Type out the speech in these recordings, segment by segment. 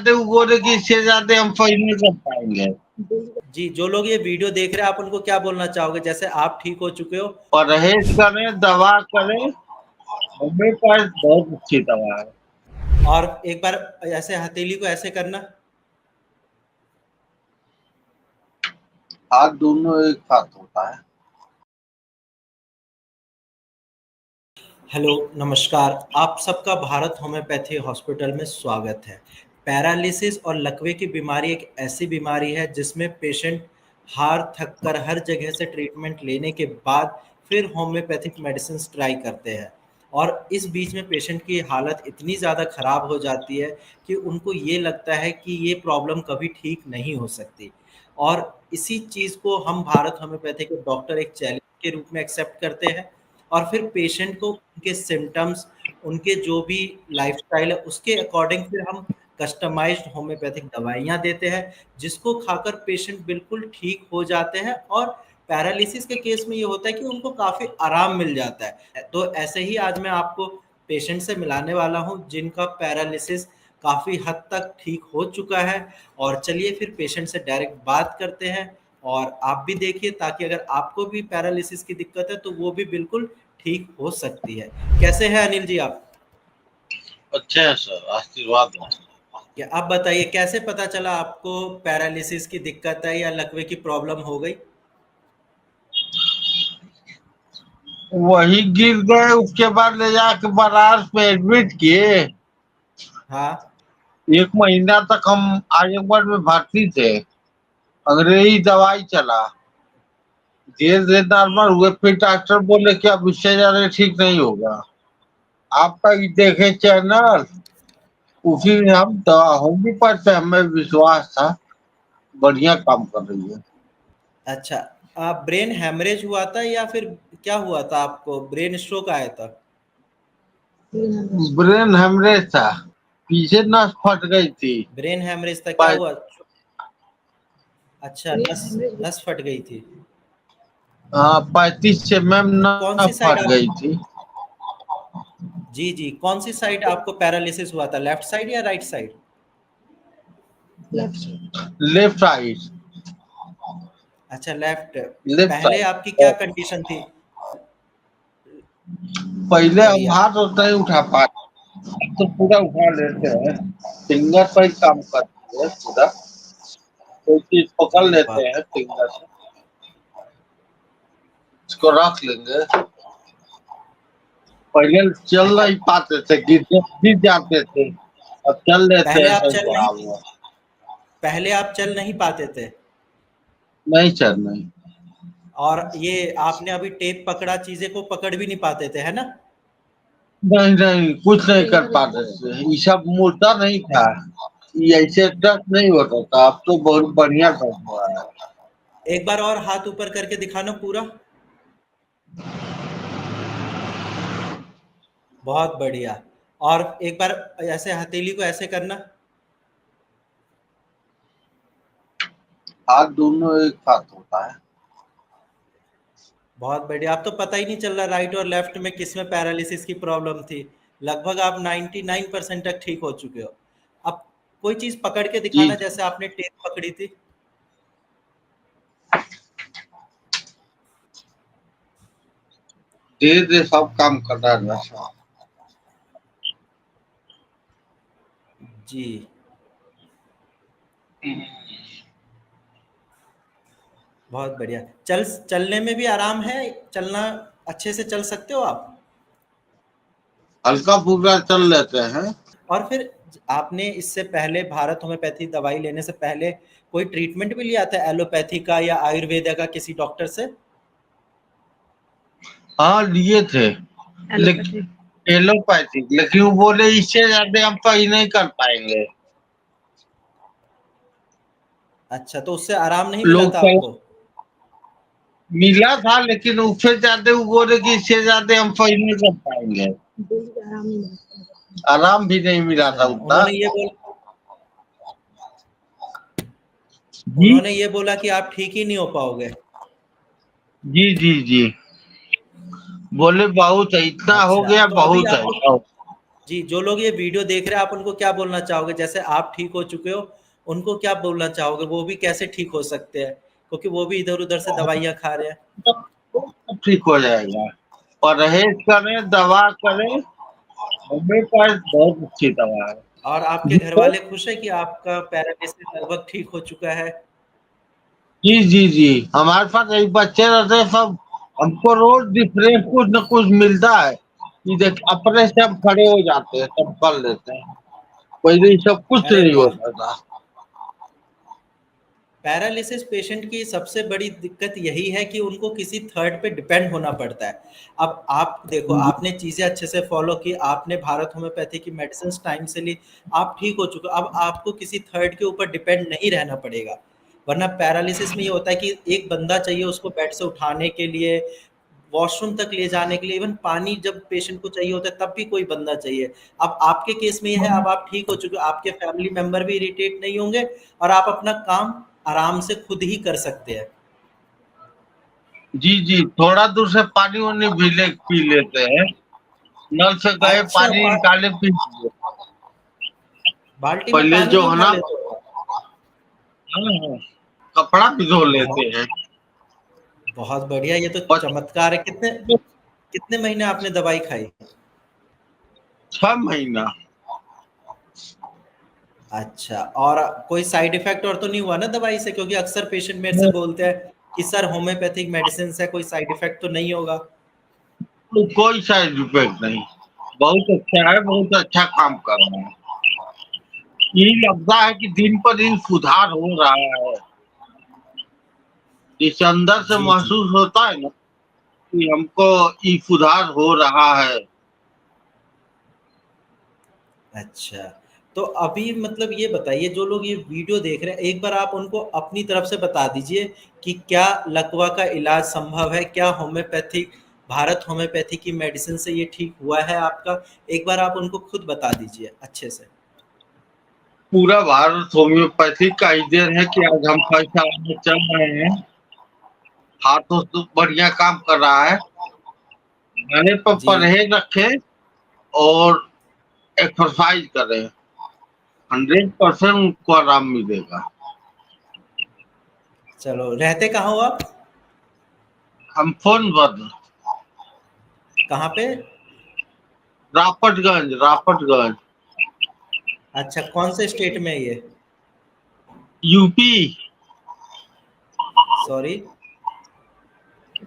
ज्यादा वो बोले कि इससे ज्यादा हम सही नहीं कर पाएंगे। जी, जो लोग ये वीडियो देख रहे हैं, आप उनको क्या बोलना चाहोगे? जैसे आप ठीक हो चुके हो। परहेज करें, दवा करें, होम्योपैथ बहुत अच्छी दवा है। और एक बार ऐसे हथेली को ऐसे करना। हाथ दोनों एक साथ होता है। हेलो, नमस्कार। आप सबका भारत होम्योपैथी हॉस्पिटल में स्वागत है। पैरालिसिस और लकवे की बीमारी एक ऐसी बीमारी है जिसमें पेशेंट हार थक कर हर जगह से ट्रीटमेंट लेने के बाद फिर होम्योपैथिक मेडिसिन ट्राई करते हैं, और इस बीच में पेशेंट की हालत इतनी ज़्यादा ख़राब हो जाती है कि उनको ये लगता है कि ये प्रॉब्लम कभी ठीक नहीं हो सकती। और इसी चीज़ को हम भारत होम्योपैथी के डॉक्टर एक चैलेंज के रूप में एक्सेप्ट करते हैं, और फिर पेशेंट को उनके सिम्पटम्स, उनके जो भी लाइफ़स्टाइल है, उसके अकॉर्डिंग फिर हम कस्टमाइज़्ड होम्योपैथिक दवाइयाँ देते हैं, जिसको खाकर पेशेंट बिल्कुल ठीक हो जाते हैं। और पैरालिसिस के केस में ये होता है कि उनको काफ़ी आराम मिल जाता है। तो ऐसे ही आज मैं आपको पेशेंट से मिलाने वाला हूँ, जिनका पैरालिसिस काफ़ी हद तक ठीक हो चुका है। और चलिए फिर पेशेंट से डायरेक्ट बात करते हैं, और आप भी देखिए, ताकि अगर आपको भी पैरालिसिस की दिक्कत है तो वो भी बिल्कुल ठीक हो सकती है। कैसे हैं अनिल जी आप? अच्छे है सर, आशीर्वाद हो। क्या आप बताइए, कैसे पता चला आपको पैरालिसिस की दिक्कत है या लकवे की प्रॉब्लम हो गई? वही गिर गए, उसके बाद ले जाके बनारस में एडमिट किए। हाँ। 1 महीना तक हम आर्यभट्ट में भर्ती थे। अंग्रेजी दवाई चला, धीरे धीरे नॉर्मल हुए। फिर डॉक्टर बोले कि अब इससे ज्यादा ठीक नहीं होगा। आपका ये देखे चैनल, उसी में हम दवा होम्योपैथ पे हमें विश्वास था, बढ़िया काम कर रही है। अच्छा, आप ब्रेन हैमरेज हुआ था या फिर क्या हुआ था आपको? ब्रेन स्ट्रोक आया था? ब्रेन हेमरेज था, पीछे नस फट गई थी। ब्रेन हैमरेज था, क्या हुआ? अच्छा, नस नस फट गई थी। हाँ, 35 mm कौन सी नस साइड फट आप? गई थी। जी जी, कौन सी साइड आपको पैरालिसिस हुआ था, लेफ्ट साइड या राइट साइड? Left side. अच्छा, लेफ्ट। लेफ्ट पहले आपकी क्या साइड। कंडीशन थी? पहले हम बढ़िया। हाथ उतना ही उठा पाते, अब तो पूरा उठा लेते हैं। फिंगर पर ही काम करती है पूरा, कोई चीज पकड़ अरे लेते वाह। हैं फिंगर से, इसको रख लेंगे। पहले चल अच्छा, नहीं पाते थे, गिर जाते थे, अब चल लेते पहले हैं आप सही चल नहीं बराबर। पहले आप चल नहीं पाते थे? नहीं चल नहीं। और ये आपने अभी टेप पकड़ा, चीजें को पकड़ भी नहीं पाते थे, है ना? नहीं नहीं, कुछ नहीं कर पाते थे, ये सब मुद्दा नहीं था। ये ऐसे दर्द नहीं होता था, अब तो बहुत बढ़िया दर्द हो रहा है। एक बार और हाथ ऊपर करके दिखाना पूरा। बहुत बढ़िया। और एक बार ऐसे हथेली को ऐसे करना। हाथ दोनों एक साथ होता है। बहुत बढ़िया। अब तो पता ही नहीं चल रहा राइट और लेफ्ट में किस में पैरालिसिस की प्रॉब्लम थी। लगभग आप 99% तक ठीक हो चुके हो। अब कोई चीज पकड़ के जी, दिखाना, जैसे आपने टेप पकड़ी थी। धीरे धीरे सब काम कर रहा है नशा। जी। बहुत बढ़िया। चलने में भी आराम है? चलना अच्छे से चल सकते हो आप? हल्का फुल्का चल लेते हैं। और फिर आपने इससे पहले भारत होम्योपैथी दवाई लेने से पहले कोई ट्रीटमेंट भी लिया था, एलोपैथी का या आयुर्वेदा का, किसी डॉक्टर से? हाँ लिए थे, लेकिन एलोपैथिक, लेकिन वो बोले इससे ज्यादा हम सही नहीं कर पाएंगे। अच्छा, तो उससे आराम नहीं मिला लोग था चल आपको? मिला था, लेकिन उससे ज्यादा वो बोले कि इससे ज्यादा हम सही नहीं कर पाएंगे। आराम भी नहीं मिला अच्छा, था उतना। जी उन्होंने ये बोला कि आप ठीक ही नहीं हो पाओगे। जी जी जी, बोले बहुत है, इतना हो अच्छा, गया तो अभी बहुत है। आपको जी, जो लोग ये वीडियो देख रहे हैं, आप उनको क्या बोलना चाहोगे? जैसे आप ठीक हो चुके हो, उनको क्या बोलना चाहोगे? वो भी कैसे ठीक हो सकते हैं? क्योंकि वो भी इधर-उधर से दवाइयाँ खा रहे हैं। सब ठीक हो जाएगा। परहेज करें, दवा करें, होम्योपैथ बहुत अच्छी दवा है। और आपके घरवाले खुश हैं कि आपका पैरालिसिस लगभग ठीक हो चुका है? जी, जी, जी। हमारे पास एक बच्चे रहते हैं, सब हमको रोज़ डिफरेंस कुछ न कुछ मिलता है कि देख अपने से हम खड़े हो जाते हैं, सब कर लेते हैं। पहले ये सब कुछ अरे नहीं वाह! होता था। पैरालिसिस पेशेंट की सबसे बड़ी दिक्कत यही है कि उनको किसी थर्ड पे डिपेंड होना पड़ता है। अब आप देखो, आपने चीज़ें अच्छे से फ़ॉलो की, आपने भारत होम्योपैथी की मेडिसिन्स टाइम से ली, आप ठीक हो चुके हो। अब आपको किसी थर्ड के ऊपर डिपेंड नहीं रहना पड़ेगा। वरना पैरालिसिस में ये होता है कि एक बंदा चाहिए उसको बेड से उठाने के लिए, वॉशरूम तक ले जाने के लिए, इवन पानी जब पेशेंट को चाहिए होता है तब भी कोई बंदा चाहिए। अब आपके केस में ये है, अब आप ठीक हो चुके हो, आपके फैमिली मेंबर भी इरिटेट नहीं होंगे और आप अपना काम आराम से खुद ही कर सकते हैं। जी, जी, थोड़ा दूर से पानी-वानी भी ले पी लेते हैं। नल से गए अच्छा, पानी निकाले पी लिए। बाल्टी में पहले पानी जो भी है उठा ना, लेते हो? हाँ, हाँ, कपड़ा भी धो लेते बहुत हैं। बहुत बढ़िया, ये तो बच चमत्कार है। कितने कितने महीने आपने दवाई खाई? 6 महीना। अच्छा, और कोई साइड इफ़ेक्ट और तो नहीं हुआ ना दवाई से? क्योंकि अक्सर पेशेंट मेरे से बोलते हैं कि सर होम्योपैथिक मेडिसिन से कोई साइड इफ़ेक्ट तो नहीं होगा? कोई साइड इफेक्ट नहीं। बहुत अच्छा है, बहुत अच्छा काम कर रहा है। यही लगता है कि दिन पर दिन सुधार हो रहा है। जिस अंदर से जी, जी। महसूस होता है ना कि हमको ये सुधार हो रहा है। अच्छा, तो अभी मतलब ये बताइए, जो लोग ये वीडियो देख रहे हैं, एक बार आप उनको अपनी तरफ से बता दीजिए कि क्या लकवा का इलाज संभव है? क्या होम्योपैथिक भारत होम्योपैथी की मेडिसिन से ये ठीक हुआ है आपका? एक बार आप उनको खुद बता दीजिए अच्छे से। पूरा भारत होम्योपैथी का ही देन है कि आज हम पैसा में चल रहे हैं। हाथों से बढ़िया काम कर रहा है। खाने पर जी, परहेज रखें और एक्सरसाइज करें। 100% उनको आराम मिलेगा। चलो, रहते कहाँ हो आप? हम सोनभद्र, कहाँ पे? रापटगंज, रापटगंज, अच्छा, कौन से स्टेट में है ये? UP, sorry?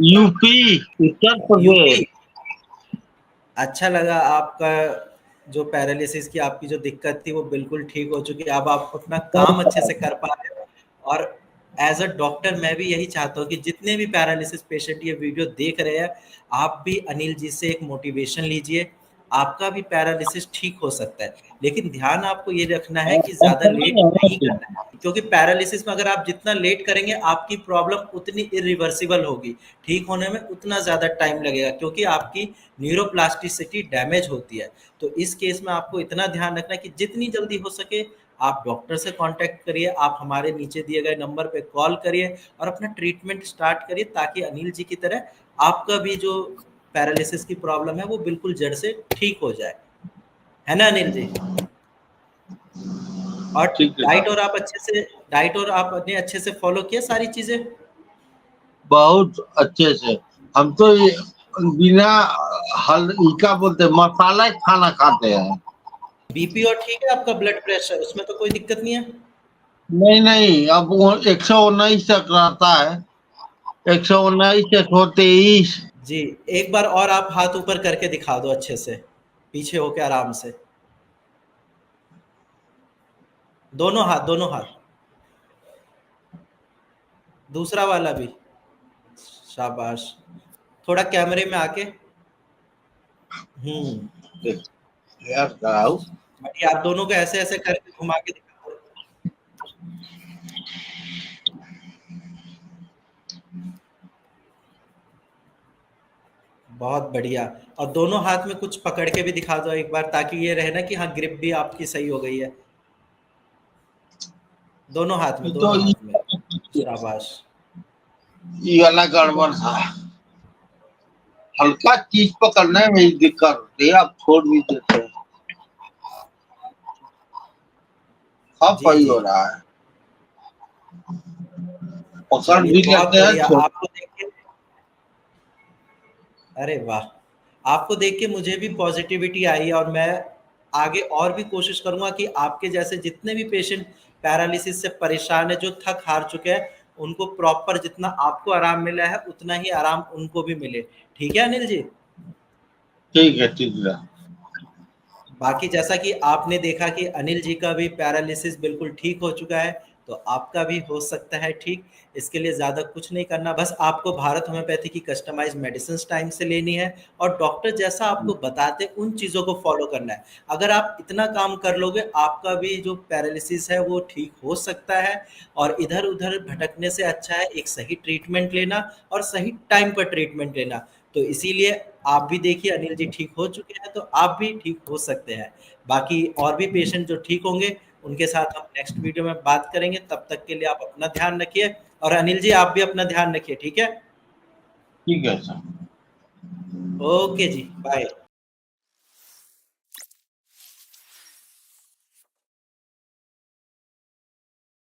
यूपी, उत्तर यूपी? प्रदेश। अच्छा लगा, आपका जो पैरालिसिस की आपकी जो दिक्कत थी वो बिल्कुल ठीक हो चुकी है। अब आप अपना काम अच्छे से कर पा रहे हो। और एज अ डॉक्टर मैं भी यही चाहता हूँ कि जितने भी पैरालिसिस पेशेंट ये वीडियो देख रहे हैं, आप भी अनिल जी से एक मोटिवेशन लीजिए। आपका भी पैरालिसिस ठीक हो सकता है, लेकिन ध्यान आपको ये रखना है कि ज़्यादा लेट नहीं करना है। क्योंकि पैरालिसिस में अगर आप जितना लेट करेंगे, आपकी प्रॉब्लम उतनी इरिवर्सिबल होगी। ठीक होने में उतना ज़्यादा टाइम लगेगा, क्योंकि आपकी न्यूरोप्लास्टिसिटी डैमेज होती है। तो इस केस में आपको इतना ध्यान रखना है कि जितनी जल्दी हो सके आप डॉक्टर से कांटेक्ट करिए, आप हमारे नीचे दिए गए नंबर पे कॉल करिए और अपना ट्रीटमेंट स्टार्ट करिए, ताकि अनिल जी की तरह आपका भी जो पैरालिसिस की प्रॉब्लम है वो बिल्कुल जड़ से ठीक हो जाए। है ना अनिल जी? और ठीक है डाइट सर। और आप अच्छे से डाइट और आपने अच्छे से फॉलो किया सारी चीज़ें? बहुत अच्छे से। हम तो ये बिना क्या बोलते हैं, मसाला खाना खाते हैं। बीपी और ठीक है आपका ब्लड प्रेशर, उसमें तो कोई दिक्कत नहीं है? नहीं, नहीं, अब वो 119 तक रहता है। 119, 123। जी, एक बार और आप हाथ ऊपर करके दिखा दो अच्छे से, पीछे होके आराम से। दोनों हाथ, दोनों हाथ। दूसरा वाला भी। शाबाश। थोड़ा कैमरे में आके। हुँ। यार कराओ। बढ़िया, आप दोनों को ऐसे-ऐसे करके घुमा के दिखा दो। बहुत बढ़िया। और दोनों हाथ में कुछ पकड़ के भी दिखा दो एक बार, ताकि ये रहे ना कि हाँ, ग्रिप भी आपकी सही हो गई है। दोनों हाथ में, ये तो दोनों हाथ में। शाबाश। ये वाला गड़बड़ था। हल्का चीज पकड़ने में ही दिक्कत होती है, आप छोड़ भी देते हैं। अब जी सही जी। हो रहा है, पकड़ चलिए भी बहुत लेते हैं बढ़िया। आपको देख के, अरे वाह, आपको देख के मुझे भी पॉजिटिविटी आई और मैं आगे और भी कोशिश करूंगा कि आपके जैसे जितने भी पेशेंट पैरालिसिस से परेशान है, जो थक हार चुके हैं, उनको प्रॉपर जितना आपको आराम मिला है उतना ही आराम उनको भी मिले। ठीक है अनिल जी। ठीक है, ठीक है। बाकी जैसा कि आपने देखा कि अनिल जी का भी पैरालिसिस बिल्कुल ठीक हो चुका है, तो आपका भी हो सकता है ठीक। इसके लिए ज़्यादा कुछ नहीं करना, बस आपको भारत होम्योपैथी की कस्टमाइज्ड मेडिसिन टाइम से लेनी है और डॉक्टर जैसा आपको बताते हैं उन चीज़ों को फॉलो करना है। अगर आप इतना काम कर लोगे, आपका भी जो पैरालिसिस है वो ठीक हो सकता है। और इधर-उधर भटकने से अच्छा है एक सही ट्रीटमेंट लेना और सही टाइम पर ट्रीटमेंट लेना। तो इसीलिए आप भी देखिए अनिल जी ठीक हो चुके हैं, तो आप भी ठीक हो सकते हैं। बाकी और भी पेशेंट जो ठीक होंगे, उनके साथ हम नेक्स्ट वीडियो में बात करेंगे। तब तक के लिए आप अपना ध्यान रखिए और अनिल जी आप भी अपना ध्यान रखिए, ठीक है? ठीक है सर। ओके जी, बाय।